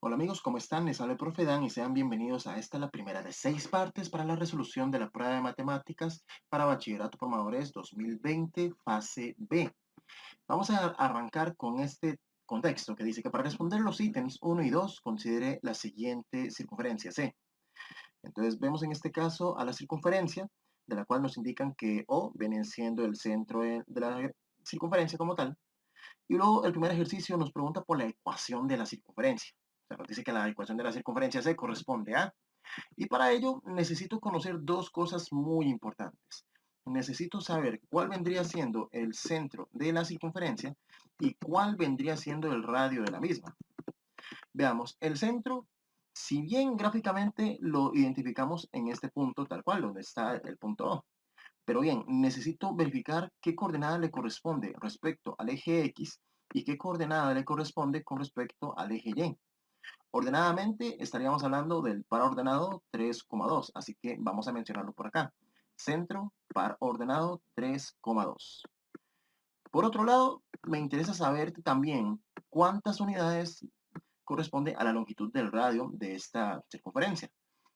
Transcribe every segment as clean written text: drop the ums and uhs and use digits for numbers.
Hola amigos, ¿cómo están? Les habla el profe Dan y sean bienvenidos a esta, la primera de 6 partes para la resolución de la prueba de matemáticas para Bachillerato Formadores 2020, fase B. Vamos a arrancar con este contexto que dice que para responder los ítems 1 y 2 considere la siguiente circunferencia C. Entonces vemos en este caso a la circunferencia, de la cual nos indican que O viene siendo el centro de la circunferencia como tal. Y luego el primer ejercicio nos pregunta por la ecuación de la circunferencia. O sea, nos dice que la ecuación de la circunferencia C corresponde a... Y para ello necesito conocer dos cosas muy importantes. Necesito saber cuál vendría siendo el centro de la circunferencia y cuál vendría siendo el radio de la misma. Veamos, el centro, si bien gráficamente lo identificamos en este punto tal cual, donde está el punto O, pero bien, necesito verificar qué coordenada le corresponde respecto al eje X y qué coordenada le corresponde con respecto al eje Y. Ordenadamente estaríamos hablando del par ordenado 3,2, así que vamos a mencionarlo por acá. Centro, par ordenado 3,2. Por otro lado, me interesa saber también cuántas unidades corresponde a la longitud del radio de esta circunferencia,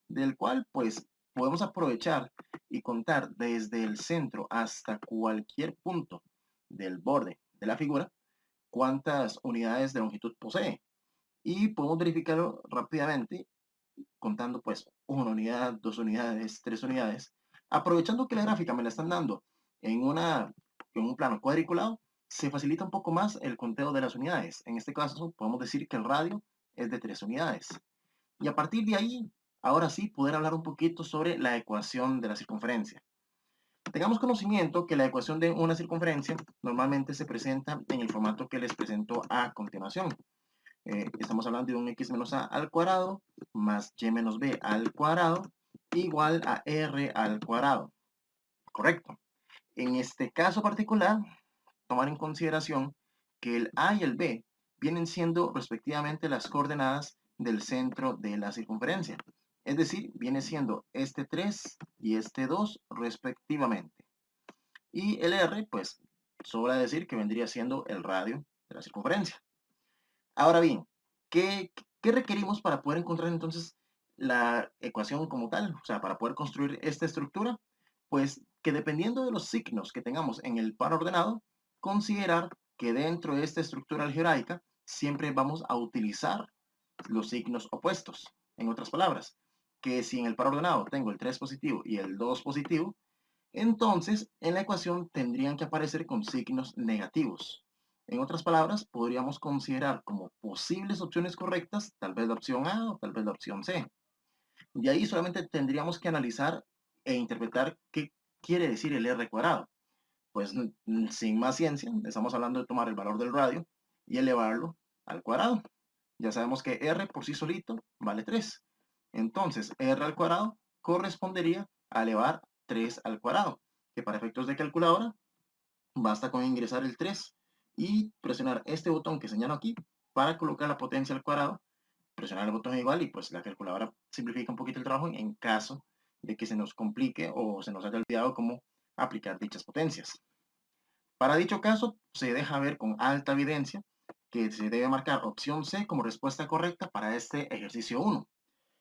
del cual pues podemos aprovechar y contar desde el centro hasta cualquier punto del borde de la figura cuántas unidades de longitud posee. Y podemos verificarlo rápidamente contando pues una unidad, dos unidades, tres unidades, aprovechando que la gráfica me la están dando en, en un plano cuadriculado, se facilita un poco más el conteo de las unidades. En este caso podemos decir que el radio es de 3 unidades. Y a partir de ahí, ahora sí, poder hablar un poquito sobre la ecuación de la circunferencia. Tengamos conocimiento que la ecuación de una circunferencia normalmente se presenta en el formato que les presento a continuación. Estamos hablando de un x menos a al cuadrado más y menos b al cuadrado igual a r al cuadrado. Correcto. En este caso particular, tomar en consideración que el a y el b vienen siendo respectivamente las coordenadas del centro de la circunferencia. Es decir, viene siendo este 3 y este 2 respectivamente. Y el r, pues, sobra decir que vendría siendo el radio de la circunferencia. Ahora bien, ¿qué, qué requerimos para poder encontrar entonces la ecuación como tal? O sea, para poder construir esta estructura, pues que dependiendo de los signos que tengamos en el par ordenado, considerar que dentro de esta estructura algebraica siempre vamos a utilizar los signos opuestos. En otras palabras, que si en el par ordenado tengo el 3 positivo y el 2 positivo, entonces en la ecuación tendrían que aparecer con signos negativos. En otras palabras, podríamos considerar como posibles opciones correctas, tal vez la opción A o tal vez la opción C. Y ahí solamente tendríamos que analizar e interpretar qué quiere decir el R cuadrado. Pues sin más ciencia, estamos hablando de tomar el valor del radio y elevarlo al cuadrado. Ya sabemos que R por sí solito vale 3. Entonces, R al cuadrado correspondería a elevar 3 al cuadrado, que para efectos de calculadora basta con ingresar el 3 y presionar este botón que señalo aquí para colocar la potencia al cuadrado, presionar el botón igual y pues la calculadora simplifica un poquito el trabajo en caso de que se nos complique o se nos haya olvidado cómo aplicar dichas potencias. Para dicho caso, se deja ver con alta evidencia que se debe marcar opción C como respuesta correcta para este ejercicio 1.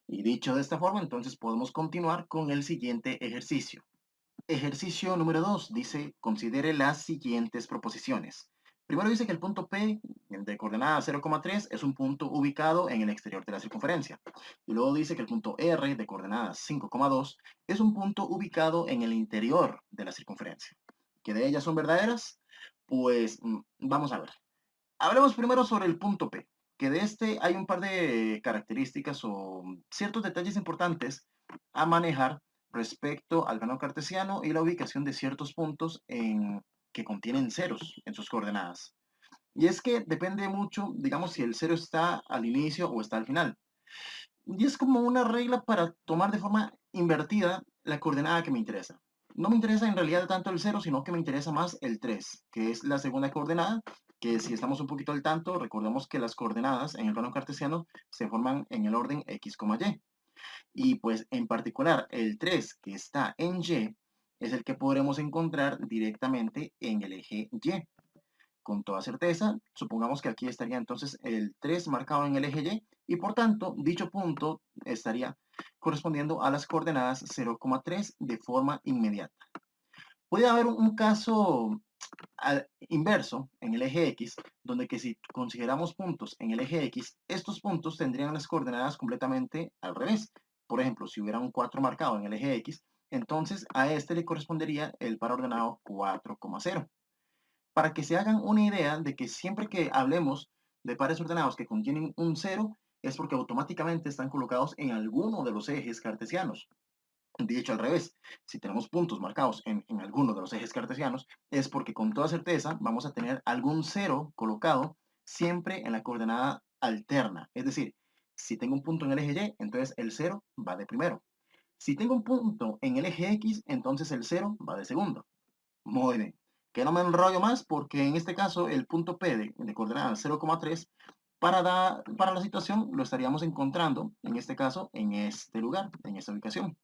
Y dicho de esta forma, entonces podemos continuar con el siguiente ejercicio. Ejercicio número 2 dice, considere las siguientes proposiciones. Primero dice que el punto P de coordenada 0,3 es un punto ubicado en el exterior de la circunferencia. Y luego dice que el punto R de coordenada 5,2 es un punto ubicado en el interior de la circunferencia. ¿Que de ellas son verdaderas? Pues vamos a ver. Hablemos primero sobre el punto P, que de este hay un par de características o ciertos detalles importantes a manejar respecto al plano cartesiano y la ubicación de ciertos puntos que contienen ceros en sus coordenadas. Y es que depende mucho, digamos, si el cero está al inicio o está al final. Y es como una regla para tomar de forma invertida la coordenada que me interesa. No me interesa en realidad tanto el cero, sino que me interesa más el 3, que es la segunda coordenada, que si estamos un poquito al tanto, recordemos que las coordenadas en el plano cartesiano se forman en el orden x, y. Y pues en particular el 3 que está en y es el que podremos encontrar directamente en el eje y. Con toda certeza, supongamos que aquí estaría entonces el 3 marcado en el eje y por tanto dicho punto estaría correspondiendo a las coordenadas 0,3 de forma inmediata. Puede haber un caso inverso en el eje X, donde que si consideramos puntos en el eje X, estos puntos tendrían las coordenadas completamente al revés. Por ejemplo, si hubiera un 4 marcado en el eje X, entonces a este le correspondería el par ordenado 4,0. Para que se hagan una idea de que siempre que hablemos de pares ordenados que contienen un 0, es porque automáticamente están colocados en alguno de los ejes cartesianos. Dicho al revés, si tenemos puntos marcados en alguno de los ejes cartesianos, es porque con toda certeza vamos a tener algún cero colocado siempre en la coordenada alterna. Es decir, si tengo un punto en el eje Y, entonces el 0 va de primero. Si tengo un punto en el eje X, entonces el 0 va de segundo. Muy bien. Que no me enrollo más porque en este caso el punto P de coordenada 0,3 para la situación lo estaríamos encontrando, en este caso, en este lugar, en esta ubicación.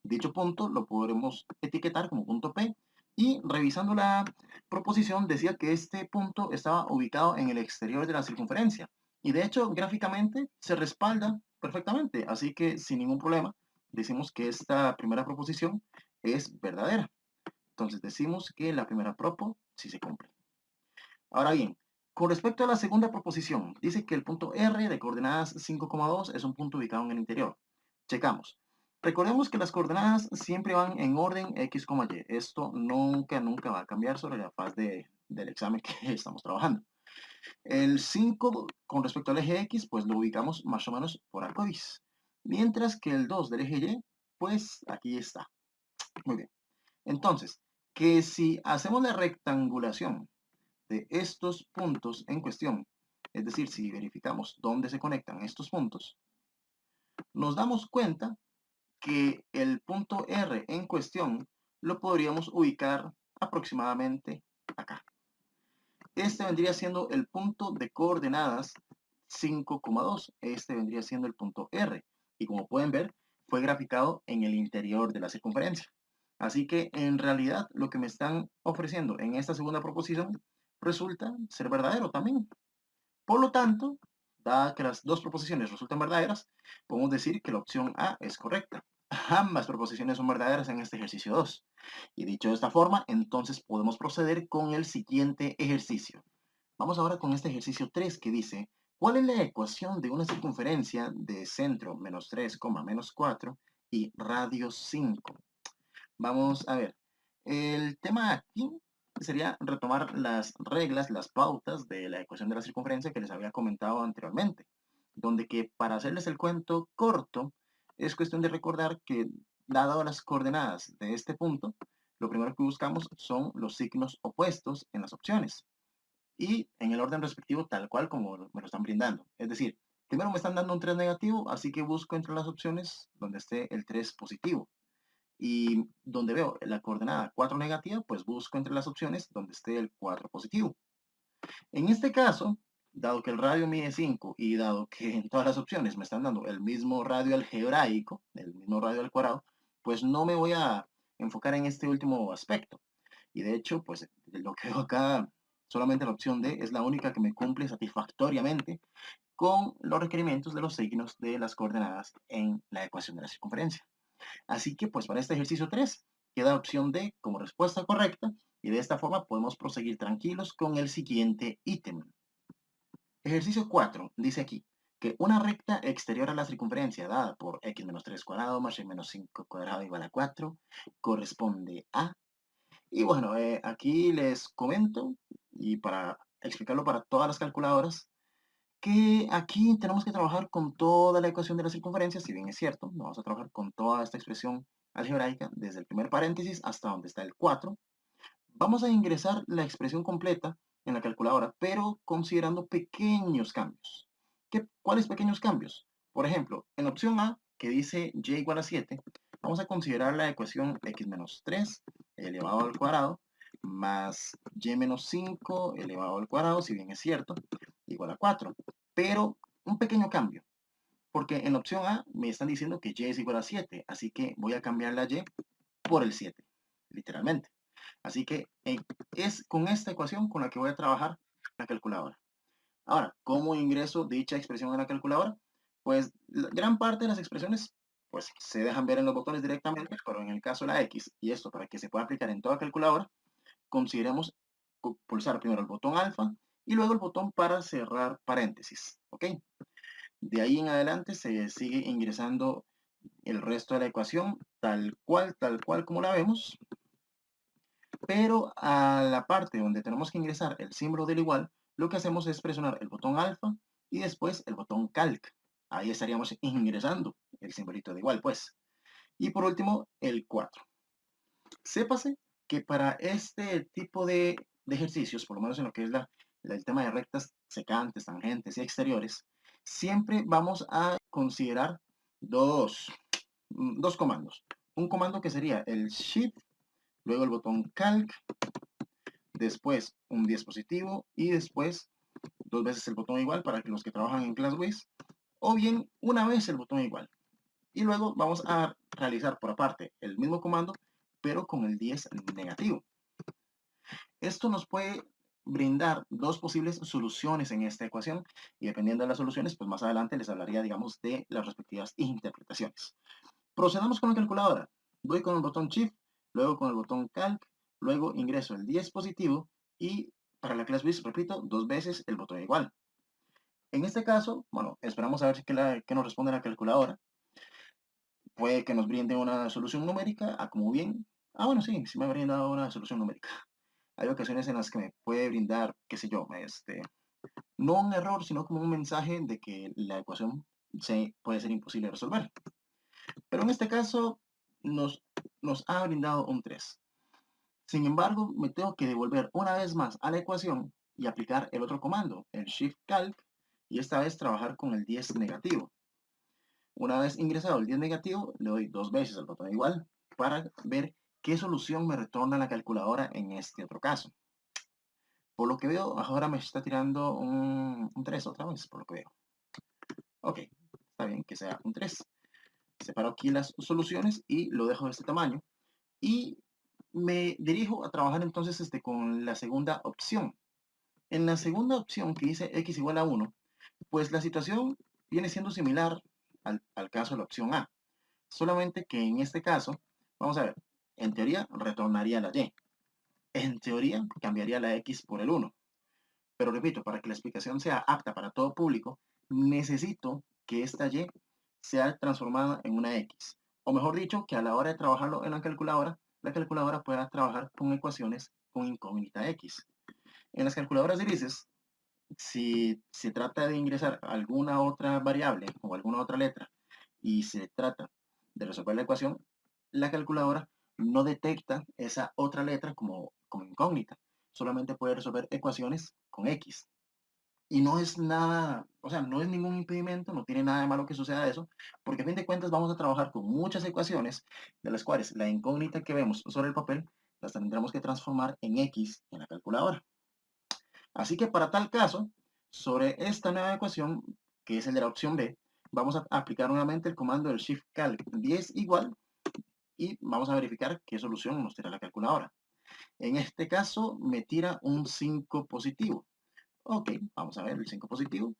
Dicho punto lo podremos etiquetar como punto P y revisando la proposición decía que este punto estaba ubicado en el exterior de la circunferencia y de hecho gráficamente se respalda perfectamente, así que sin ningún problema decimos que esta primera proposición es verdadera. Entonces decimos que la primera propo sí se cumple. Ahora bien, con respecto a la segunda proposición, dice que el punto R de coordenadas 5,2 es un punto ubicado en el interior. Checamos. Recordemos que las coordenadas siempre van en orden X, Y. Esto nunca va a cambiar sobre la faz del examen que estamos trabajando. El 5 con respecto al eje X, pues lo ubicamos más o menos por arcoíris. Mientras que el 2 del eje Y, pues aquí está. Muy bien. Entonces, que si hacemos la rectangulación de estos puntos en cuestión, es decir, si verificamos dónde se conectan estos puntos, nos damos cuenta que el punto R en cuestión lo podríamos ubicar aproximadamente acá. Este vendría siendo el punto de coordenadas 5,2. Este vendría siendo el punto R. Y como pueden ver, fue graficado en el interior de la circunferencia. Así que en realidad lo que me están ofreciendo en esta segunda proposición resulta ser verdadero también. Por lo tanto, dada que las dos proposiciones resultan verdaderas, podemos decir que la opción A es correcta. Ambas proposiciones son verdaderas en este ejercicio 2. Y dicho de esta forma, entonces podemos proceder con el siguiente ejercicio. Vamos ahora con este ejercicio 3 que dice, ¿cuál es la ecuación de una circunferencia de centro menos 3, menos 4 y radio 5? Vamos a ver. El tema aquí sería retomar las reglas, las pautas de la ecuación de la circunferencia que les había comentado anteriormente, donde que para hacerles el cuento corto, es cuestión de recordar que, dado las coordenadas de este punto, lo primero que buscamos son los signos opuestos en las opciones y en el orden respectivo tal cual como me lo están brindando. Es decir, primero me están dando un 3 negativo, así que busco entre las opciones donde esté el 3 positivo. Y donde veo la coordenada 4 negativa, pues busco entre las opciones donde esté el 4 positivo. En este caso, dado que el radio mide 5 y dado que en todas las opciones me están dando el mismo radio algebraico, el mismo radio al cuadrado, pues no me voy a enfocar en este último aspecto. Y de hecho, pues lo que veo acá, solamente la opción D es la única que me cumple satisfactoriamente con los requerimientos de los signos de las coordenadas en la ecuación de la circunferencia. Así que pues para este ejercicio 3 queda opción D como respuesta correcta y de esta forma podemos proseguir tranquilos con el siguiente ítem. Ejercicio 4 dice aquí que una recta exterior a la circunferencia dada por x menos 3 cuadrado más y menos 5 cuadrado igual a 4 corresponde a... Y bueno, aquí les comento y para explicarlo para todas las calculadoras, que aquí tenemos que trabajar con toda la ecuación de la circunferencia, si bien es cierto, no vamos a trabajar con toda esta expresión algebraica desde el primer paréntesis hasta donde está el 4. Vamos a ingresar la expresión completa en la calculadora, pero considerando pequeños cambios. ¿Cuáles pequeños cambios? Por ejemplo, en la opción A, que dice y igual a 7, vamos a considerar la ecuación x menos 3 elevado al cuadrado más y menos 5 elevado al cuadrado, si bien es cierto, igual a 4. Pero un pequeño cambio, porque en la opción A me están diciendo que y es igual a 7, así que voy a cambiar la y por el 7, literalmente. Así que es con esta ecuación con la que voy a trabajar la calculadora. Ahora, ¿cómo ingreso dicha expresión en la calculadora? Pues gran parte de las expresiones pues se dejan ver en los botones directamente, pero en el caso de la X, y esto para que se pueda aplicar en toda calculadora, consideremos pulsar primero el botón alfa y luego el botón para cerrar paréntesis, ¿ok? De ahí en adelante se sigue ingresando el resto de la ecuación tal cual como la vemos, pero a la parte donde tenemos que ingresar el símbolo del igual, lo que hacemos es presionar el botón alfa y después el botón calc. Ahí estaríamos ingresando el simbolito de igual, pues. Y por último, el 4. Sépase que para este tipo de ejercicios, por lo menos en lo que es el tema de rectas secantes, tangentes y exteriores, siempre vamos a considerar dos comandos. Un comando que sería el Shift, luego el botón Calc, después un dispositivo y después dos veces el botón igual para que los que trabajan en ClassWiz, o bien una vez el botón igual. Y luego vamos a realizar por aparte el mismo comando, pero con el 10 negativo. Esto nos puede brindar dos posibles soluciones en esta ecuación y dependiendo de las soluciones, pues más adelante les hablaría, digamos, de las respectivas interpretaciones. Procedamos con la calculadora. Voy con el botón Shift, luego con el botón Calc, luego ingreso el 10 positivo y para la clase WIS, repito, dos veces el botón igual. En este caso, bueno, esperamos a ver qué nos responde la calculadora. Puede que nos brinde una solución numérica, como bien. Bueno, sí me ha brindado una solución numérica. Hay ocasiones en las que me puede brindar, qué sé yo, no un error, sino como un mensaje de que la ecuación puede ser imposible de resolver. Pero en este caso nos, nos ha brindado un 3. Sin embargo, me tengo que devolver una vez más a la ecuación y aplicar el otro comando, el Shift Calc, y esta vez trabajar con el 10 negativo. Una vez ingresado el 10 negativo, le doy dos veces al botón igual para ver qué solución me retorna la calculadora en este otro caso. Por lo que veo, ahora me está tirando un 3 otra vez, por lo que veo. Ok, está bien que sea un 3. Separo aquí las soluciones y lo dejo de este tamaño. Y me dirijo a trabajar entonces con la segunda opción. En la segunda opción que dice x igual a 1, pues la situación viene siendo similar al caso de la opción A. Solamente que en este caso, vamos a ver, en teoría retornaría la y. En teoría cambiaría la x por el 1. Pero repito, para que la explicación sea apta para todo público, necesito que esta y sea transformada en una x. O mejor dicho, que a la hora de trabajarlo en la calculadora pueda trabajar con ecuaciones con incógnita x. En las calculadoras de grises, si se trata de ingresar alguna otra variable o alguna otra letra y se trata de resolver la ecuación, la calculadora no detecta esa otra letra como incógnita. Solamente puede resolver ecuaciones con X. Y no es nada, o sea, no es ningún impedimento, no tiene nada de malo que suceda eso, porque a fin de cuentas vamos a trabajar con muchas ecuaciones, de las cuales la incógnita que vemos sobre el papel, las tendremos que transformar en X en la calculadora. Así que para tal caso, sobre esta nueva ecuación, que es el de la opción B, vamos a aplicar nuevamente el comando del Shift Calc 10 igual y vamos a verificar qué solución nos tira la calculadora. En este caso me tira un 5 positivo. Ok, vamos a ver el 5 positivo.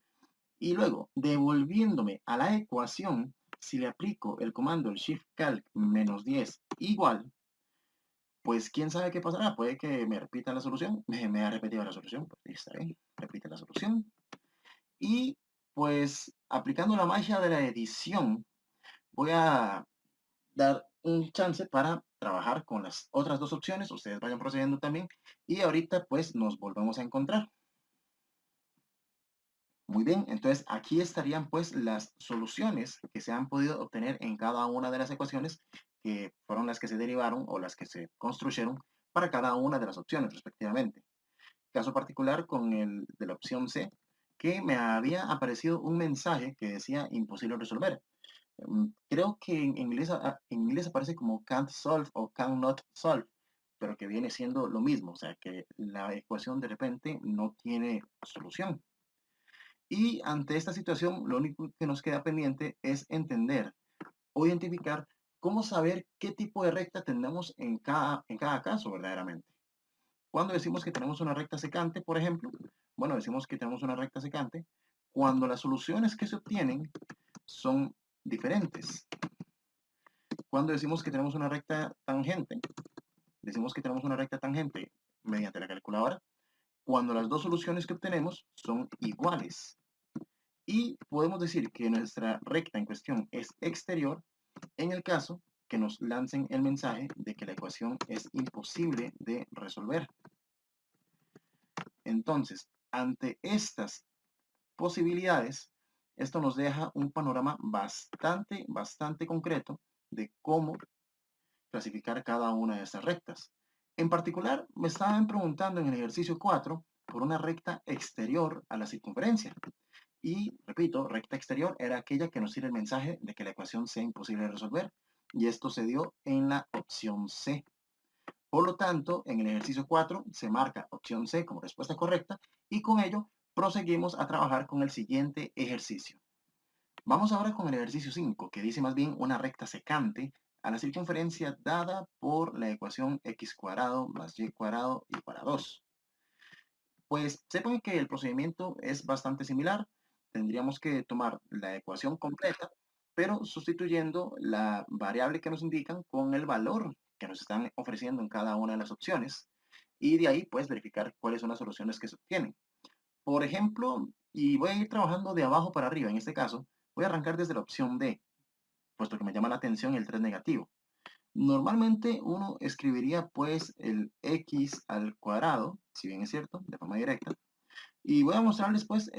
Y luego, devolviéndome a la ecuación, si le aplico el comando el Shift Calc menos 10 igual, pues quién sabe qué pasará. Puede que me repita la solución. Me ha repetido la solución. Pues está bien, repite la solución. Y pues aplicando la magia de la edición, voy a dar un chance para trabajar con las otras dos opciones. Ustedes vayan procediendo también. Y ahorita pues nos volvemos a encontrar. Muy bien, entonces aquí estarían pues las soluciones que se han podido obtener en cada una de las ecuaciones que fueron las que se derivaron o las que se construyeron para cada una de las opciones respectivamente. Caso particular con el de la opción C, que me había aparecido un mensaje que decía imposible resolver. Creo que en inglés aparece como can't solve o cannot solve, pero que viene siendo lo mismo, o sea que la ecuación de repente no tiene solución. Y ante esta situación, lo único que nos queda pendiente es entender o identificar cómo saber qué tipo de recta tenemos en cada caso verdaderamente. Cuando decimos que tenemos una recta secante, por ejemplo, bueno, decimos que tenemos una recta secante cuando las soluciones que se obtienen son diferentes. Cuando decimos que tenemos una recta tangente, mediante la calculadora, cuando las dos soluciones que obtenemos son iguales. Y podemos decir que nuestra recta en cuestión es exterior en el caso que nos lancen el mensaje de que la ecuación es imposible de resolver. Entonces, ante estas posibilidades, esto nos deja un panorama bastante concreto de cómo clasificar cada una de estas rectas. En particular, me estaban preguntando en el ejercicio 4 por una recta exterior a la circunferencia. Y, repito, recta exterior era aquella que nos tiene el mensaje de que la ecuación sea imposible de resolver. Y esto se dio en la opción C. Por lo tanto, en el ejercicio 4 se marca opción C como respuesta correcta y con ello proseguimos a trabajar con el siguiente ejercicio. Vamos ahora con el ejercicio 5, que dice más bien una recta secante a la circunferencia dada por la ecuación x cuadrado más y cuadrado igual a 2. Pues sepan que el procedimiento es bastante similar. Tendríamos que tomar la ecuación completa, pero sustituyendo la variable que nos indican con el valor que nos están ofreciendo en cada una de las opciones. Y de ahí, pues, verificar cuáles son las soluciones que se obtienen. Por ejemplo, y voy a ir trabajando de abajo para arriba en este caso, voy a arrancar desde la opción D, puesto que me llama la atención el 3 negativo. Normalmente uno escribiría pues el x al cuadrado, si bien es cierto, de forma directa, y voy a mostrarles pues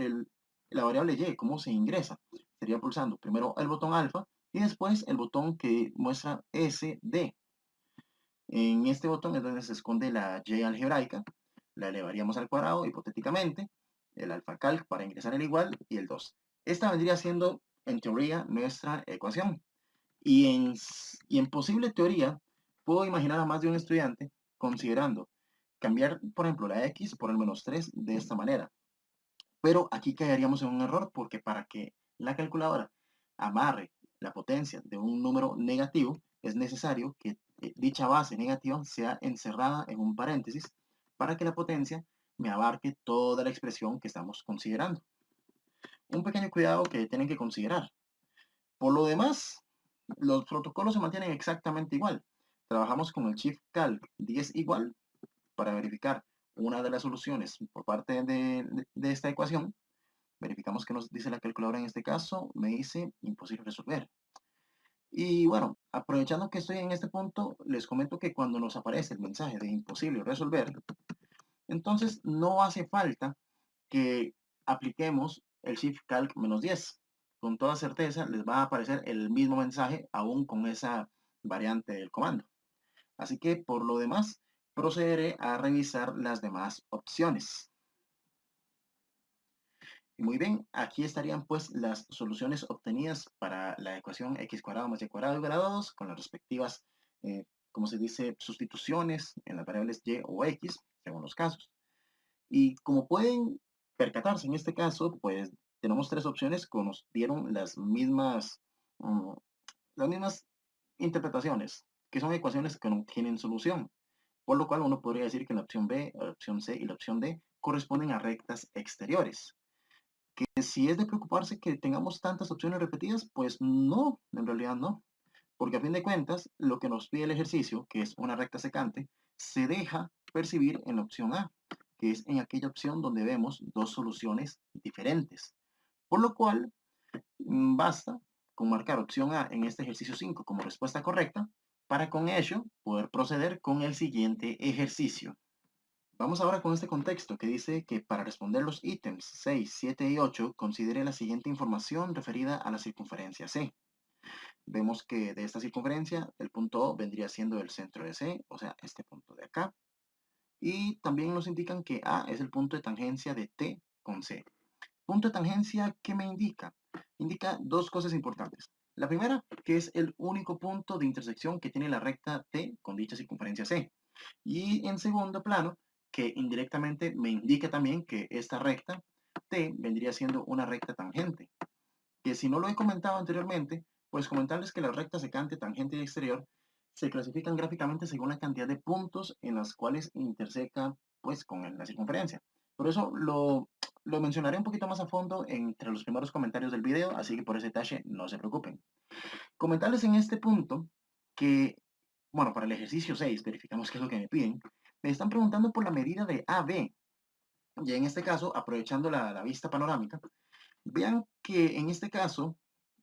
la variable y, cómo se ingresa. Sería pulsando primero el botón alfa y después el botón que muestra SD. En este botón es donde se esconde la y algebraica, la elevaríamos al cuadrado hipotéticamente, el alfa calc para ingresar el igual y el 2. Esta vendría siendo en teoría nuestra ecuación. Y en posible teoría, puedo imaginar a más de un estudiante considerando cambiar, por ejemplo, la x por el menos 3 de esta manera. Pero aquí caeríamos en un error porque para que la calculadora amarre la potencia de un número negativo, es necesario que dicha base negativa sea encerrada en un paréntesis para que la potencia me abarque toda la expresión que estamos considerando. Un pequeño cuidado que tienen que considerar. Por lo demás, los protocolos se mantienen exactamente igual. Trabajamos con el Shift Calc 10 igual para verificar una de las soluciones por parte de esta ecuación. Verificamos que nos dice la calculadora en este caso, me dice imposible resolver. Y bueno, aprovechando que estoy en este punto, les comento que cuando nos aparece el mensaje de imposible resolver, entonces no hace falta que apliquemos el Shift Calc -10. Con toda certeza les va a aparecer el mismo mensaje aún con esa variante del comando. Así que por lo demás, procederé a revisar las demás opciones. Y muy bien, aquí estarían pues las soluciones obtenidas para la ecuación x cuadrado más y cuadrado igual a 2 con las respectivas, como se dice, sustituciones en las variables y o x, según los casos. Y como pueden percatarse en este caso, pues tenemos tres opciones que nos dieron mm, las mismas interpretaciones, que son ecuaciones que no tienen solución. Por lo cual uno podría decir que la opción B, la opción C y la opción D corresponden a rectas exteriores. Que si es de preocuparse que tengamos tantas opciones repetidas, pues no, en realidad no. Porque a fin de cuentas, lo que nos pide el ejercicio, que es una recta secante, se deja percibir en la opción A, que es en aquella opción donde vemos dos soluciones diferentes. Por lo cual, basta con marcar opción A en este ejercicio 5 como respuesta correcta para con ello poder proceder con el siguiente ejercicio. Vamos ahora con este contexto que dice que para responder los ítems 6, 7 y 8 considere la siguiente información referida a la circunferencia C. Vemos que de esta circunferencia el punto O vendría siendo el centro de C, o sea, este punto de acá. Y también nos indican que A es el punto de tangencia de T con C. Punto de tangencia, ¿qué me indica? Indica dos cosas importantes. La primera, que es el único punto de intersección que tiene la recta T con dicha circunferencia C. Y en segundo plano, que indirectamente me indica también que esta recta T vendría siendo una recta tangente. Que si no lo he comentado anteriormente, pues comentarles que la recta secante, tangente y exterior se clasifican gráficamente según la cantidad de puntos en las cuales interseca pues con la circunferencia. Por eso Lo mencionaré un poquito más a fondo entre los primeros comentarios del video, así que por ese detalle no se preocupen. Comentarles en este punto que, bueno, para el ejercicio 6, verificamos qué es lo que me piden, me están preguntando por la medida de AB. Y en este caso, aprovechando la vista panorámica, vean que en este caso,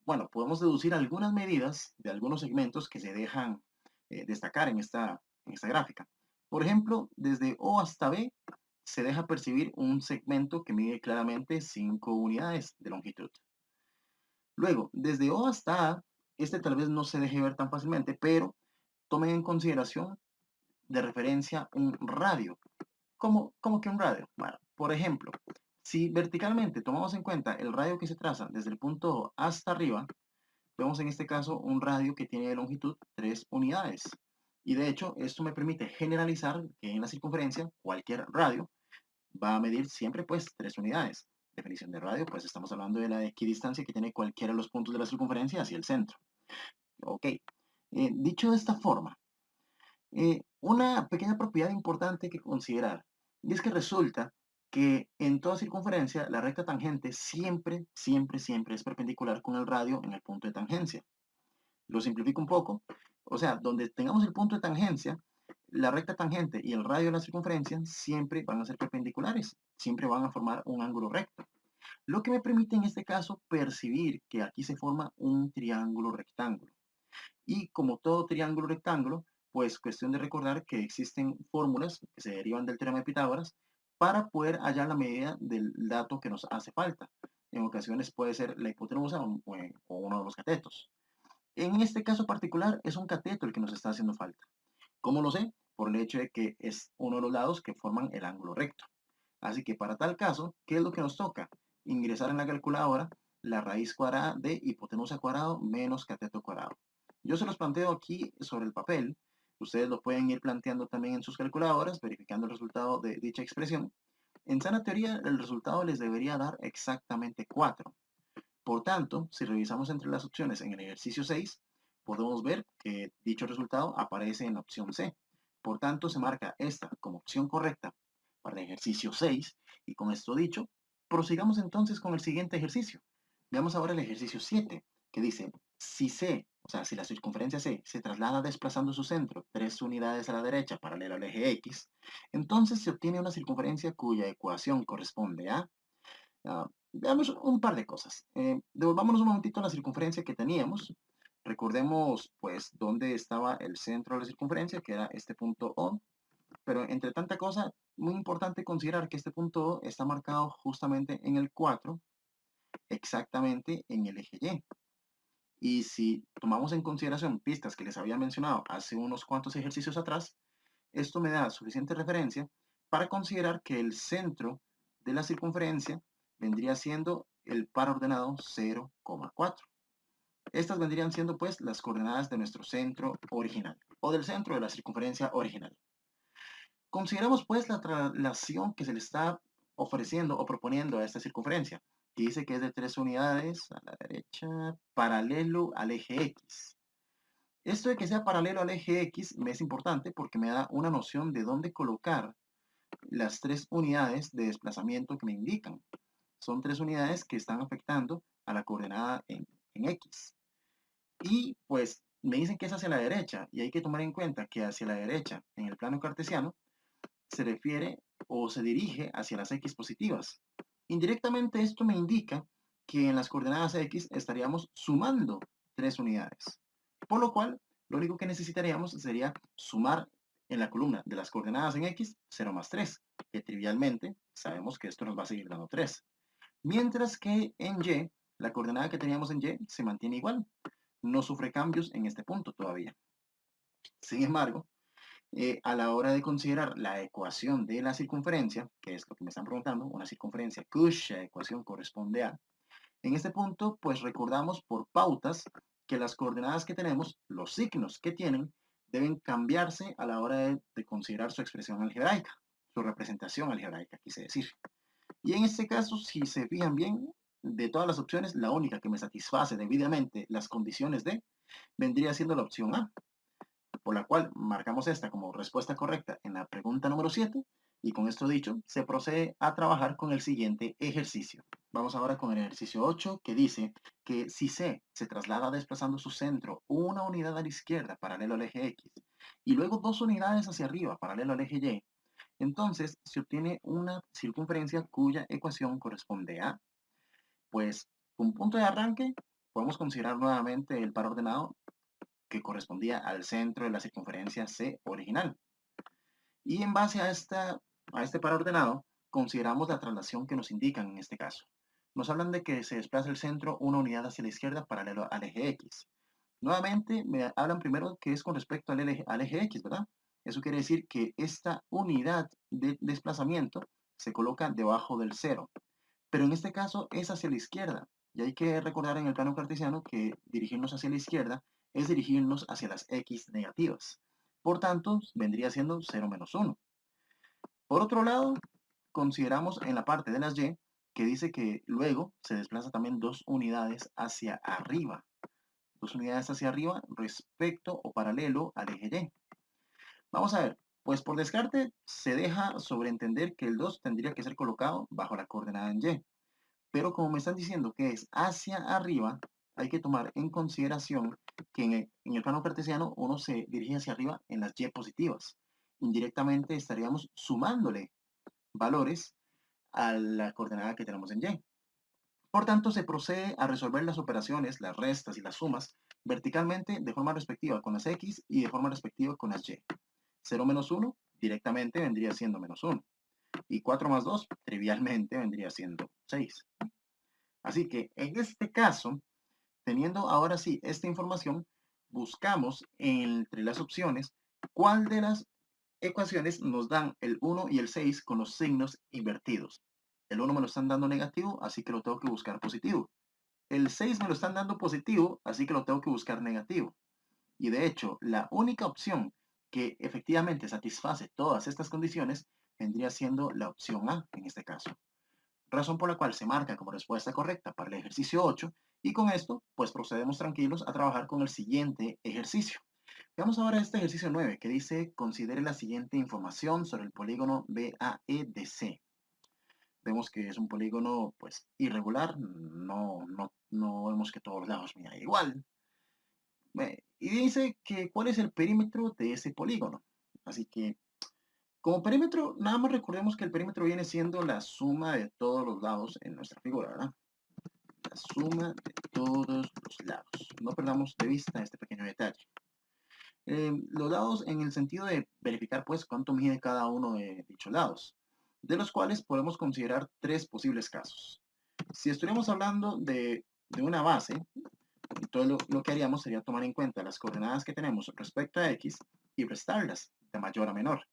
bueno, podemos deducir algunas medidas de algunos segmentos que se dejan destacar en esta gráfica. Por ejemplo, desde O hasta B se deja percibir un segmento que mide claramente 5 unidades de longitud. Luego, desde O hasta A, este tal vez no se deje ver tan fácilmente, pero tomen en consideración de referencia un radio. ¿Cómo que un radio? Bueno, por ejemplo, si verticalmente tomamos en cuenta el radio que se traza desde el punto O hasta arriba, vemos en este caso un radio que tiene de longitud 3 unidades. Y de hecho, esto me permite generalizar que en la circunferencia cualquier radio va a medir siempre pues 3 unidades. Definición de radio, pues estamos hablando de la equidistancia que tiene cualquiera de los puntos de la circunferencia hacia el centro. Ok, dicho de esta forma, una pequeña propiedad importante que considerar, y es que resulta que en toda circunferencia la recta tangente siempre es perpendicular con el radio en el punto de tangencia. Lo simplifico un poco, o sea, donde tengamos el punto de tangencia, la recta tangente y el radio de la circunferencia siempre van a ser perpendiculares, siempre van a formar un ángulo recto. Lo que me permite en este caso percibir que aquí se forma un triángulo rectángulo. Y como todo triángulo rectángulo, pues cuestión de recordar que existen fórmulas que se derivan del teorema de Pitágoras para poder hallar la medida del dato que nos hace falta. En ocasiones puede ser la hipotenusa o uno de los catetos. En este caso particular es un cateto el que nos está haciendo falta. ¿Cómo lo sé? Por el hecho de que es uno de los lados que forman el ángulo recto. Así que para tal caso, ¿qué es lo que nos toca? Ingresar en la calculadora la raíz cuadrada de hipotenusa cuadrado menos cateto cuadrado. Yo se los planteo aquí sobre el papel. Ustedes lo pueden ir planteando también en sus calculadoras, verificando el resultado de dicha expresión. En sana teoría, el resultado les debería dar exactamente 4. Por tanto, si revisamos entre las opciones en el ejercicio 6, podemos ver que dicho resultado aparece en la opción C. Por tanto, se marca esta como opción correcta para el ejercicio 6. Y con esto dicho, prosigamos entonces con el siguiente ejercicio. Veamos ahora el ejercicio 7, que dice, si C, o sea, si la circunferencia C se traslada desplazando su centro 3 unidades a la derecha paralelo al eje X, entonces se obtiene una circunferencia cuya ecuación corresponde a... veamos un par de cosas. Devolvámonos un momentito a la circunferencia que teníamos. Recordemos, pues, dónde estaba el centro de la circunferencia, que era este punto O. Pero entre tanta cosa, muy importante considerar que este punto O está marcado justamente en el 4, exactamente en el eje Y. Y si tomamos en consideración pistas que les había mencionado hace unos cuantos ejercicios atrás, esto me da suficiente referencia para considerar que el centro de la circunferencia vendría siendo el par ordenado 0,4. Estas vendrían siendo pues las coordenadas de nuestro centro original o del centro de la circunferencia original. Consideramos pues la traslación que se le está ofreciendo o proponiendo a esta circunferencia, que dice que es de 3 unidades a la derecha, paralelo al eje X. Esto de que sea paralelo al eje X me es importante porque me da una noción de dónde colocar las 3 unidades de desplazamiento que me indican. Son 3 unidades que están afectando a la coordenada en X. Y pues me dicen que es hacia la derecha y hay que tomar en cuenta que hacia la derecha en el plano cartesiano se refiere o se dirige hacia las X positivas. Indirectamente esto me indica que en las coordenadas X estaríamos sumando 3 unidades. Por lo cual, lo único que necesitaríamos sería sumar en la columna de las coordenadas en X 0 más 3, que trivialmente sabemos que esto nos va a seguir dando 3. Mientras que en Y, la coordenada que teníamos en Y se mantiene igual. No sufre cambios en este punto todavía. Sin embargo, a la hora de considerar la ecuación de la circunferencia, que es lo que me están preguntando, una circunferencia cuya ecuación corresponde a, en este punto, pues recordamos por pautas que las coordenadas que tenemos, los signos que tienen, deben cambiarse a la hora de considerar su expresión algebraica, su representación algebraica, quise decir. Y en este caso, si se fijan bien, de todas las opciones, la única que me satisface debidamente las condiciones de vendría siendo la opción A, por la cual marcamos esta como respuesta correcta en la pregunta número 7 Y con esto dicho, se procede a trabajar con el siguiente ejercicio. Vamos ahora con el ejercicio 8, que dice que si C se traslada desplazando su centro una unidad a la izquierda paralelo al eje X y luego 2 unidades hacia arriba paralelo al eje Y, entonces se obtiene una circunferencia cuya ecuación corresponde a, pues, un punto de arranque, podemos considerar nuevamente el par ordenado que correspondía al centro de la circunferencia C original. Y en base a este par ordenado, consideramos la traslación que nos indican en este caso. Nos hablan de que se desplaza el centro una unidad hacia la izquierda paralelo al eje X. Nuevamente me hablan primero que es con respecto al eje X, ¿verdad? Eso quiere decir que esta unidad de desplazamiento se coloca debajo del cero. Pero en este caso es hacia la izquierda. Y hay que recordar en el plano cartesiano que dirigirnos hacia la izquierda es dirigirnos hacia las X negativas. Por tanto, vendría siendo 0 menos 1. Por otro lado, consideramos en la parte de las Y que dice que luego se desplaza también 2 unidades hacia arriba. 2 unidades hacia arriba respecto o paralelo al eje Y. Vamos a ver, pues por descarte se deja sobreentender que el 2 tendría que ser colocado bajo la coordenada en Y. Pero como me están diciendo que es hacia arriba, hay que tomar en consideración que en el plano cartesiano uno se dirige hacia arriba en las Y positivas. Indirectamente estaríamos sumándole valores a la coordenada que tenemos en Y. Por tanto, se procede a resolver las operaciones, las restas y las sumas verticalmente de forma respectiva con las X y de forma respectiva con las Y. 0 menos 1 directamente vendría siendo menos 1. Y 4 más 2 trivialmente vendría siendo 6. Así que en este caso, teniendo ahora sí esta información, buscamos entre las opciones cuál de las ecuaciones nos dan el 1 y el 6 con los signos invertidos. El 1 me lo están dando negativo, así que lo tengo que buscar positivo. El 6 me lo están dando positivo, así que lo tengo que buscar negativo. Y de hecho, la única opción que efectivamente satisface todas estas condiciones vendría siendo la opción A en este caso. Razón por la cual se marca como respuesta correcta para el ejercicio 8 y con esto pues procedemos tranquilos a trabajar con el siguiente ejercicio. Veamos ahora este ejercicio 9 que dice considere la siguiente información sobre el polígono BAE de C. Vemos que es un polígono pues irregular, no vemos que todos los lados midan igual. Y dice que cuál es el perímetro de ese polígono. Así que como perímetro, nada más recordemos que el perímetro viene siendo la suma de todos los lados en nuestra figura, ¿verdad? La suma de todos los lados. No perdamos de vista este pequeño detalle. Los lados en el sentido de verificar pues cuánto mide cada uno de dichos lados, de los cuales podemos considerar tres posibles casos. Si estuviéramos hablando de una base, todo lo que haríamos sería tomar en cuenta las coordenadas que tenemos respecto a X y restarlas de mayor a menor.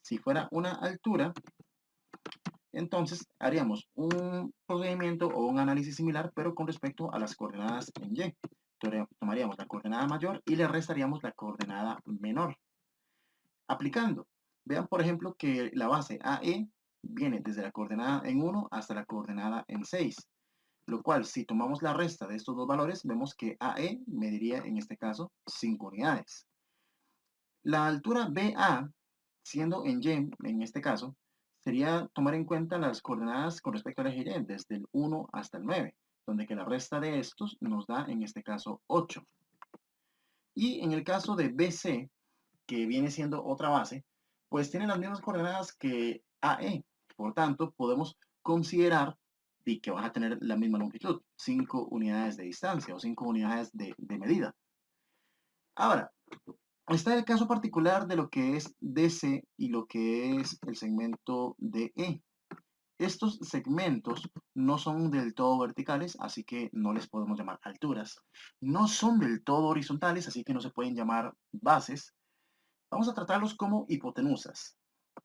Si fuera una altura, entonces haríamos un procedimiento o un análisis similar, pero con respecto a las coordenadas en Y. Tomaríamos la coordenada mayor y le restaríamos la coordenada menor. Aplicando, vean por ejemplo que la base AE viene desde la coordenada en 1 hasta la coordenada en 6, lo cual si tomamos la resta de estos dos valores, vemos que AE mediría en este caso 5 unidades. La altura BA, siendo en Y en este caso, sería tomar en cuenta las coordenadas con respecto al eje Y, desde el 1 hasta el 9, donde que la resta de estos nos da en este caso 8. Y en el caso de BC, que viene siendo otra base, pues tiene las mismas coordenadas que AE. Por tanto, podemos considerar que van a tener la misma longitud, 5 unidades de distancia o 5 unidades de medida. Ahora, está el caso particular de lo que es DC y lo que es el segmento DE. Estos segmentos no son del todo verticales, así que no les podemos llamar alturas. No son del todo horizontales, así que no se pueden llamar bases. Vamos a tratarlos como hipotenusas,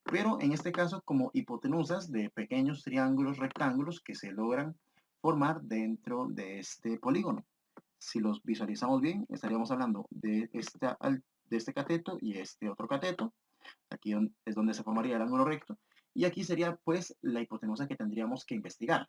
pero en este caso como hipotenusas de pequeños triángulos rectángulos que se logran formar dentro de este polígono. Si los visualizamos bien, estaríamos hablando de este cateto y este otro cateto. Aquí es donde se formaría el ángulo recto. Y aquí sería pues la hipotenusa que tendríamos que investigar.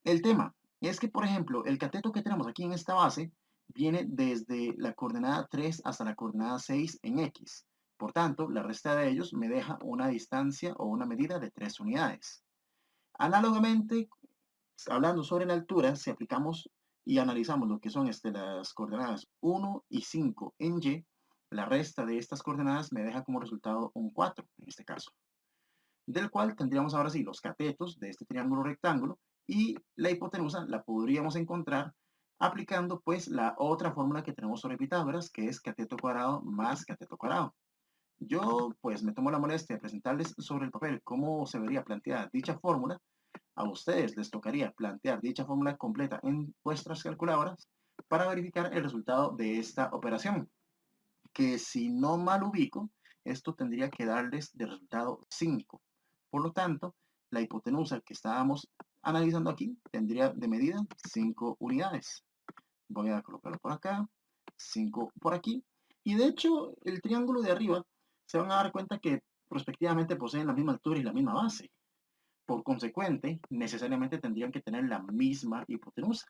El tema es que, por ejemplo, el cateto que tenemos aquí en esta base viene desde la coordenada 3 hasta la coordenada 6 en X. Por tanto, la resta de ellos me deja una distancia o una medida de 3 unidades. Análogamente, hablando sobre la altura, si aplicamos y analizamos lo que son las coordenadas 1 y 5 en Y, la resta de estas coordenadas me deja como resultado un 4 en este caso, del cual tendríamos ahora sí los catetos de este triángulo rectángulo y la hipotenusa la podríamos encontrar aplicando pues la otra fórmula que tenemos sobre Pitágoras, que es cateto cuadrado más cateto cuadrado. Yo pues me tomo la molestia de presentarles sobre el papel cómo se vería planteada dicha fórmula. A ustedes les tocaría plantear dicha fórmula completa en vuestras calculadoras para verificar el resultado de esta operación, que si no mal ubico, esto tendría que darles de resultado 5. Por lo tanto, la hipotenusa que estábamos analizando aquí tendría de medida 5 unidades. Voy a colocarlo por acá, 5 por aquí. Y de hecho, el triángulo de arriba se van a dar cuenta que prospectivamente poseen la misma altura y la misma base. Por consecuente, necesariamente tendrían que tener la misma hipotenusa.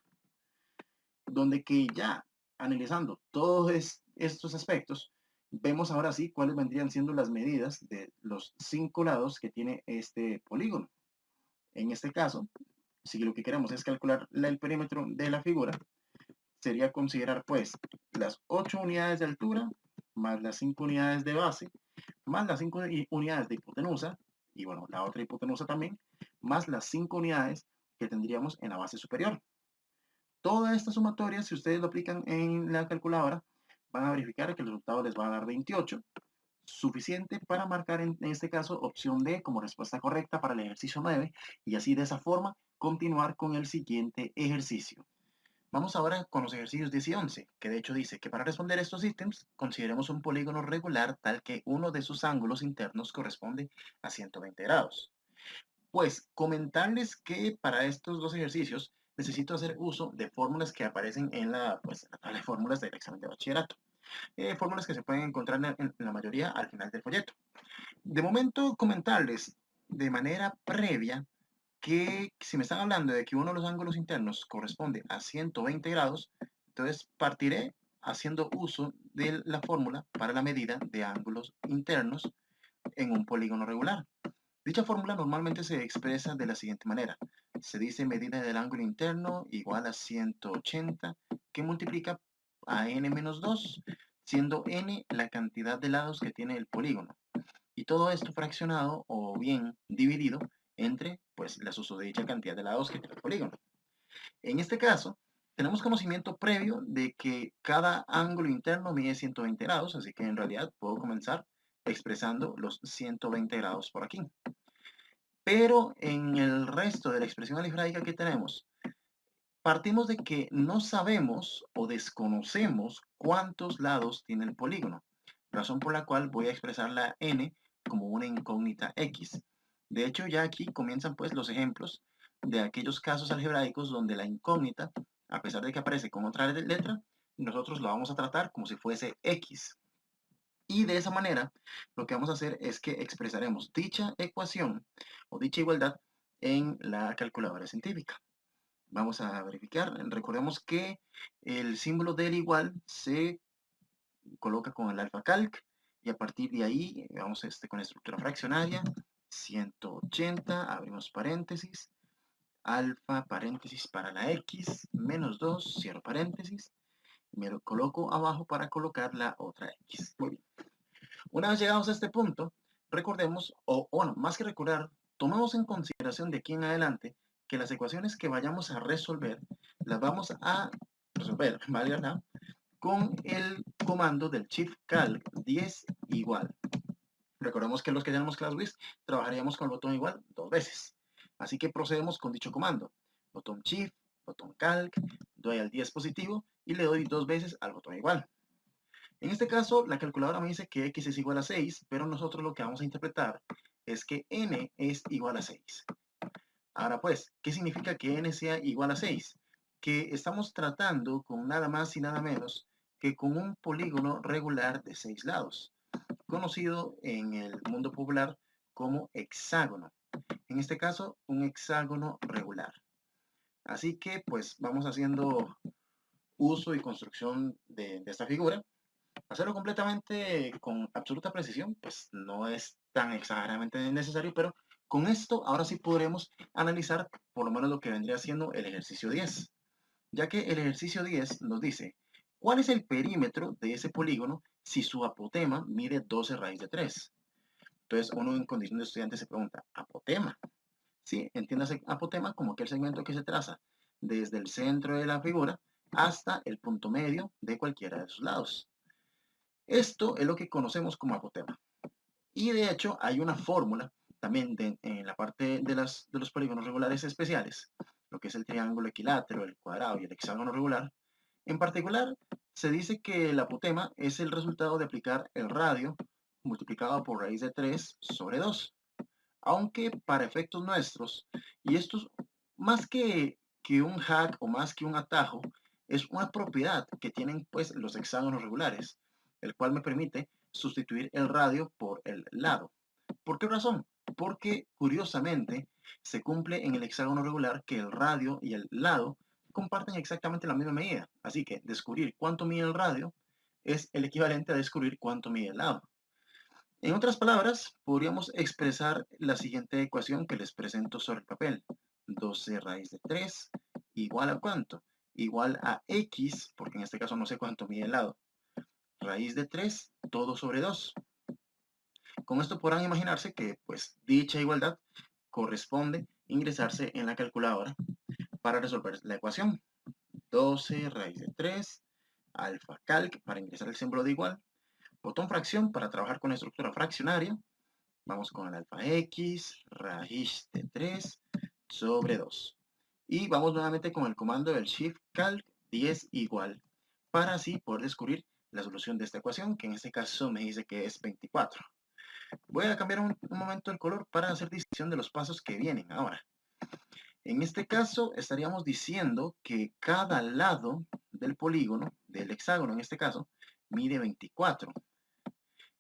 Donde que ya analizando todos estos aspectos, vemos ahora sí cuáles vendrían siendo las medidas de los 5 lados que tiene este polígono. En este caso, si lo que queremos es calcular el perímetro de la figura, sería considerar pues las 8 unidades de altura, más las 5 unidades de base, más las 5 unidades de hipotenusa, y bueno, la otra hipotenusa también, más las 5 unidades que tendríamos en la base superior. Toda esta sumatoria, si ustedes lo aplican en la calculadora, van a verificar que el resultado les va a dar 28, suficiente para marcar en este caso opción D como respuesta correcta para el ejercicio 9 y así de esa forma continuar con el siguiente ejercicio. Vamos ahora con los ejercicios 10 y 11, que de hecho dice que para responder estos ítems consideremos un polígono regular tal que uno de sus ángulos internos corresponde a 120 grados. Pues comentarles que para estos dos ejercicios necesito hacer uso de fórmulas que aparecen en la tabla de fórmulas del examen de bachillerato. Fórmulas que se pueden encontrar en la mayoría al final del folleto. De momento comentarles de manera previa que si me están hablando de que uno de los ángulos internos corresponde a 120 grados, entonces partiré haciendo uso de la fórmula para la medida de ángulos internos en un polígono regular. Dicha fórmula normalmente se expresa de la siguiente manera. Se dice medida del ángulo interno igual a 180 que multiplica a n menos 2, siendo n la cantidad de lados que tiene el polígono. Y todo esto fraccionado o bien dividido entre pues, la susodicha cantidad de lados que tiene el polígono. En este caso, tenemos conocimiento previo de que cada ángulo interno mide 120 grados, así que en realidad puedo comenzar expresando los 120 grados por aquí. Pero en el resto de la expresión algebraica que tenemos, partimos de que no sabemos o desconocemos cuántos lados tiene el polígono, razón por la cual voy a expresar la n como una incógnita x. De hecho, ya aquí comienzan pues los ejemplos de aquellos casos algebraicos donde la incógnita, a pesar de que aparece con otra letra, nosotros lo vamos a tratar como si fuese x. Y de esa manera, lo que vamos a hacer es que expresaremos dicha ecuación o dicha igualdad en la calculadora científica. Vamos a verificar. Recordemos que el símbolo del igual se coloca con el alfa calc y a partir de ahí vamos con la estructura fraccionaria 180, abrimos paréntesis, alfa paréntesis para la x, menos 2, cierro paréntesis, me lo coloco abajo para colocar la otra x. Muy bien. Una vez llegados a este punto, recordemos, o bueno, más que recordar, tomemos en consideración de aquí en adelante que las ecuaciones que vayamos a resolver, las vamos a resolver, ¿vale? Con el comando del Shift Calc 10 igual. Recordemos que los que tenemos class WIS trabajaríamos con el botón igual 2 veces. Así que procedemos con dicho comando. Botón Shift, botón Calc, doy al 10 positivo y le doy 2 veces al botón igual. En este caso, la calculadora me dice que x es igual a 6, pero nosotros lo que vamos a interpretar es que n es igual a 6. Ahora pues, ¿qué significa que n sea igual a 6? Que estamos tratando con nada más y nada menos que con un polígono regular de 6 lados, conocido en el mundo popular como hexágono. En este caso, un hexágono regular. Así que pues vamos haciendo uso y construcción de esta figura. Hacerlo completamente con absoluta precisión, pues no es tan exageradamente necesario, pero con esto ahora sí podremos analizar por lo menos lo que vendría siendo el ejercicio 10, ya que el ejercicio 10 nos dice cuál es el perímetro de ese polígono si su apotema mide 12 raíz de 3. Entonces uno en condición de estudiante se pregunta, ¿apotema? Sí, entiéndase apotema como aquel segmento que se traza desde el centro de la figura hasta el punto medio de cualquiera de sus lados. Esto es lo que conocemos como apotema. Y de hecho hay una fórmula también en la parte de los polígonos regulares especiales, lo que es el triángulo equilátero, el cuadrado y el hexágono regular. En particular, se dice que el apotema es el resultado de aplicar el radio multiplicado por raíz de 3 sobre 2. Aunque para efectos nuestros, y esto es más que un hack o más que un atajo, es una propiedad que tienen pues los hexágonos regulares, el cual me permite sustituir el radio por el lado. ¿Por qué razón? Porque curiosamente se cumple en el hexágono regular que el radio y el lado comparten exactamente la misma medida. Así que descubrir cuánto mide el radio es el equivalente a descubrir cuánto mide el lado. En otras palabras, podríamos expresar la siguiente ecuación que les presento sobre el papel. 12 raíz de 3 igual a ¿cuánto? Igual a x, porque en este caso no sé cuánto mide el lado. Raíz de 3 todo sobre 2. Con esto podrán imaginarse que pues dicha igualdad corresponde ingresarse en la calculadora para resolver la ecuación. 12 raíz de 3 alfa calc para ingresar el símbolo de igual, botón fracción para trabajar con la estructura fraccionaria. Vamos con el alfa x, raíz de 3 sobre 2. Y vamos nuevamente con el comando del shift calc 10 igual, para así poder descubrir la solución de esta ecuación, que en este caso me dice que es 24. Voy a cambiar un momento el color para hacer distinción de los pasos que vienen ahora. En este caso estaríamos diciendo que cada lado del polígono, del hexágono en este caso, mide 24.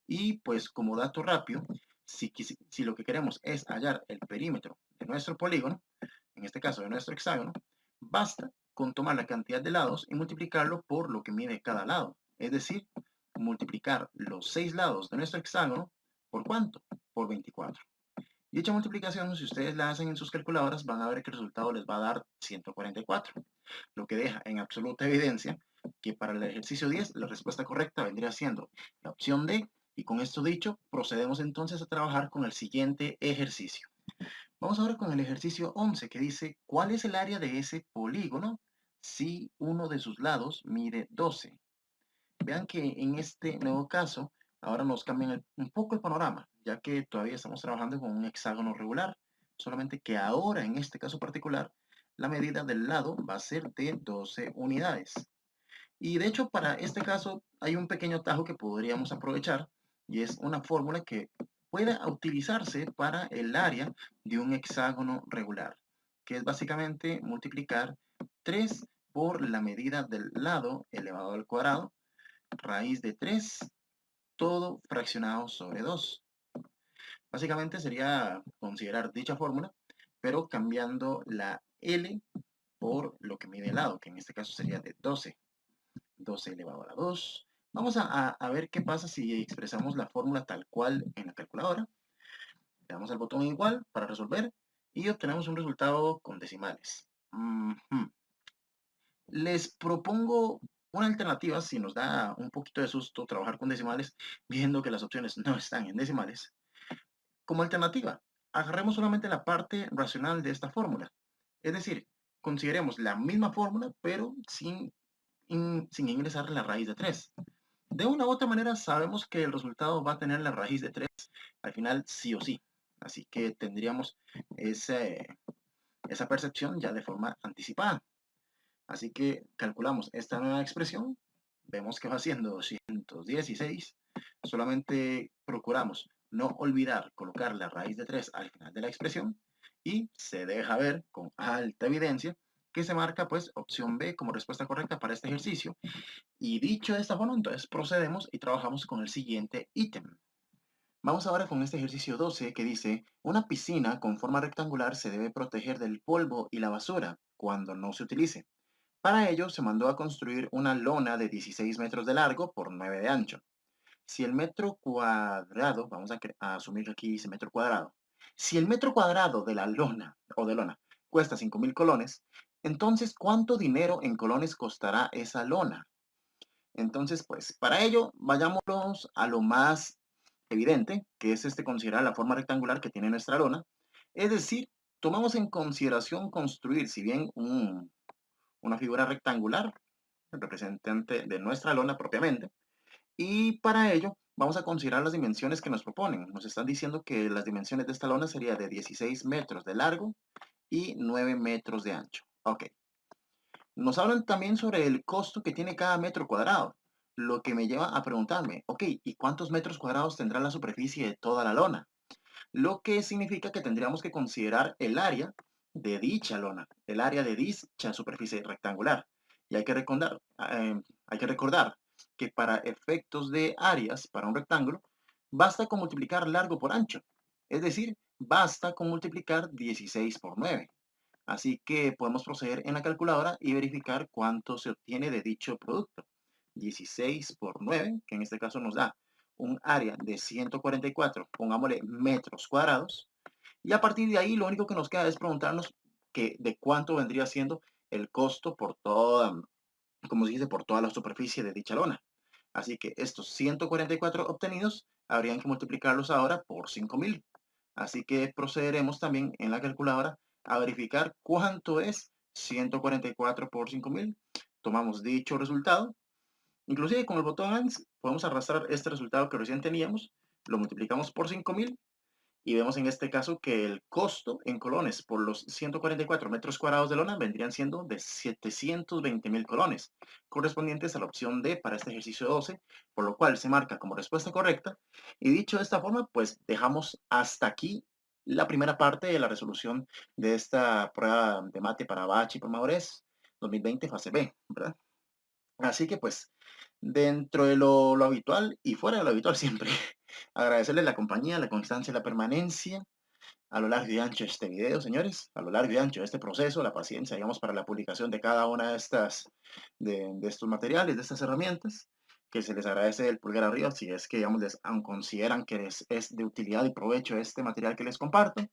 Y pues como dato rápido, si lo que queremos es hallar el perímetro de nuestro polígono, en este caso de nuestro hexágono, basta con tomar la cantidad de lados y multiplicarlo por lo que mide cada lado. Es decir, multiplicar los 6 lados de nuestro hexágono por ¿cuánto? Por 24. Dicha multiplicación, si ustedes la hacen en sus calculadoras, van a ver que el resultado les va a dar 144, lo que deja en absoluta evidencia que para el ejercicio 10 la respuesta correcta vendría siendo la opción D. Y con esto dicho, procedemos entonces a trabajar con el siguiente ejercicio. Vamos ahora con el ejercicio 11 que dice, ¿cuál es el área de ese polígono si uno de sus lados mide 12? Vean que en este nuevo caso, ahora nos cambian un poco el panorama, ya que todavía estamos trabajando con un hexágono regular, solamente que ahora en este caso particular, la medida del lado va a ser de 12 unidades. Y de hecho, para este caso hay un pequeño atajo que podríamos aprovechar y es una fórmula que puede utilizarse para el área de un hexágono regular, que es básicamente multiplicar 3 por la medida del lado elevado al cuadrado, raíz de 3 todo fraccionado sobre 2. Básicamente sería considerar dicha fórmula, pero cambiando la L por lo que mide el lado, que en este caso sería de 12. 12 elevado a la 2. Vamos a ver qué pasa si expresamos la fórmula tal cual en la calculadora. Le damos al botón igual para resolver y obtenemos un resultado con decimales. Les propongo una alternativa si nos da un poquito de susto trabajar con decimales, viendo que las opciones no están en decimales. Como alternativa, agarremos solamente la parte racional de esta fórmula. Es decir, consideremos la misma fórmula, pero sin ingresar la raíz de 3. De una u otra manera sabemos que el resultado va a tener la raíz de 3 al final sí o sí. Así que tendríamos esa percepción ya de forma anticipada. Así que calculamos esta nueva expresión, vemos que va siendo 216, solamente procuramos no olvidar colocar la raíz de 3 al final de la expresión y se deja ver con alta evidencia que se marca pues opción B como respuesta correcta para este ejercicio. Y dicho de esta forma, entonces procedemos y trabajamos con el siguiente ítem. Vamos ahora con este ejercicio 12 que dice, una piscina con forma rectangular se debe proteger del polvo y la basura cuando no se utilice. Para ello se mandó a construir una lona de 16 metros de largo por 9 de ancho. Si el metro cuadrado, vamos a asumir que aquí dice metro cuadrado, si el metro cuadrado de la lona o de lona cuesta 5.000 colones, entonces ¿cuánto dinero en colones costará esa lona? Entonces, pues para ello, vayámonos a lo más evidente, que es considerar la forma rectangular que tiene nuestra lona. Es decir, tomamos en consideración construir, si bien una figura rectangular, el representante de nuestra lona propiamente, y para ello vamos a considerar las dimensiones que nos proponen. Nos están diciendo que las dimensiones de esta lona serían de 16 metros de largo y 9 metros de ancho. Ok. Nos hablan también sobre el costo que tiene cada metro cuadrado, lo que me lleva a preguntarme, ok, ¿y cuántos metros cuadrados tendrá la superficie de toda la lona? Lo que significa que tendríamos que considerar el área de dicha lona, el área de dicha superficie rectangular. Y hay que recordar que para efectos de áreas, para un rectángulo, basta con multiplicar largo por ancho. Es decir, basta con multiplicar 16 por 9. Así que podemos proceder en la calculadora y verificar cuánto se obtiene de dicho producto. 16 por 9, que en este caso nos da un área de 144, pongámosle metros cuadrados. Y a partir de ahí lo único que nos queda es preguntarnos de cuánto vendría siendo el costo por toda, como se dice, por toda la superficie de dicha lona. Así que estos 144 obtenidos habrían que multiplicarlos ahora por 5.000. Así que procederemos también en la calculadora a verificar cuánto es 144 por 5.000. Tomamos dicho resultado. Inclusive con el botón ANS podemos arrastrar este resultado que recién teníamos, lo multiplicamos por 5.000 y vemos en este caso que el costo en colones por los 144 metros cuadrados de lona vendrían siendo de 720.000 colones, correspondientes a la opción D para este ejercicio 12, por lo cual se marca como respuesta correcta. Y dicho de esta forma, pues dejamos hasta aquí la primera parte de la resolución de esta prueba de mate para Bachi por Madurez 2020 fase B, ¿verdad? Así que pues dentro de lo habitual y fuera de lo habitual siempre, agradecerles la compañía, la constancia y la permanencia a lo largo y ancho de este video, señores, a lo largo y ancho de este proceso, la paciencia, digamos, para la publicación de cada una de estos materiales, de estas herramientas, que se les agradece el pulgar arriba si es que, digamos, consideran que es de utilidad y provecho este material que les comparto.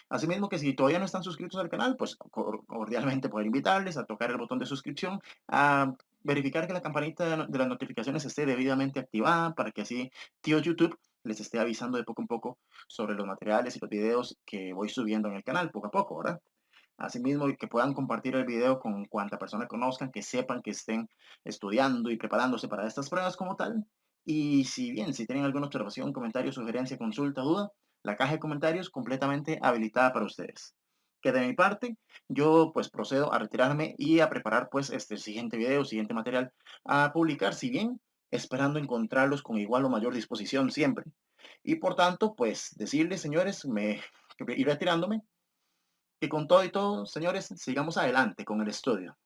Asimismo, que si todavía no están suscritos al canal, pues cordialmente poder invitarles a tocar el botón de suscripción, a verificar que la campanita de las notificaciones esté debidamente activada para que así tío YouTube les esté avisando de poco en poco sobre los materiales y los videos que voy subiendo en el canal, poco a poco, ¿verdad? Asimismo, que puedan compartir el video con cuanta persona conozcan, que sepan que estén estudiando y preparándose para estas pruebas como tal. Y si bien, si tienen alguna observación, comentario, sugerencia, consulta, duda, la caja de comentarios completamente habilitada para ustedes. Que de mi parte, yo pues procedo a retirarme y a preparar pues este siguiente video, siguiente material a publicar, si bien esperando encontrarlos con igual o mayor disposición siempre. Y por tanto, pues decirles, señores, ir retirándome, que con todo y todo, señores, sigamos adelante con el estudio.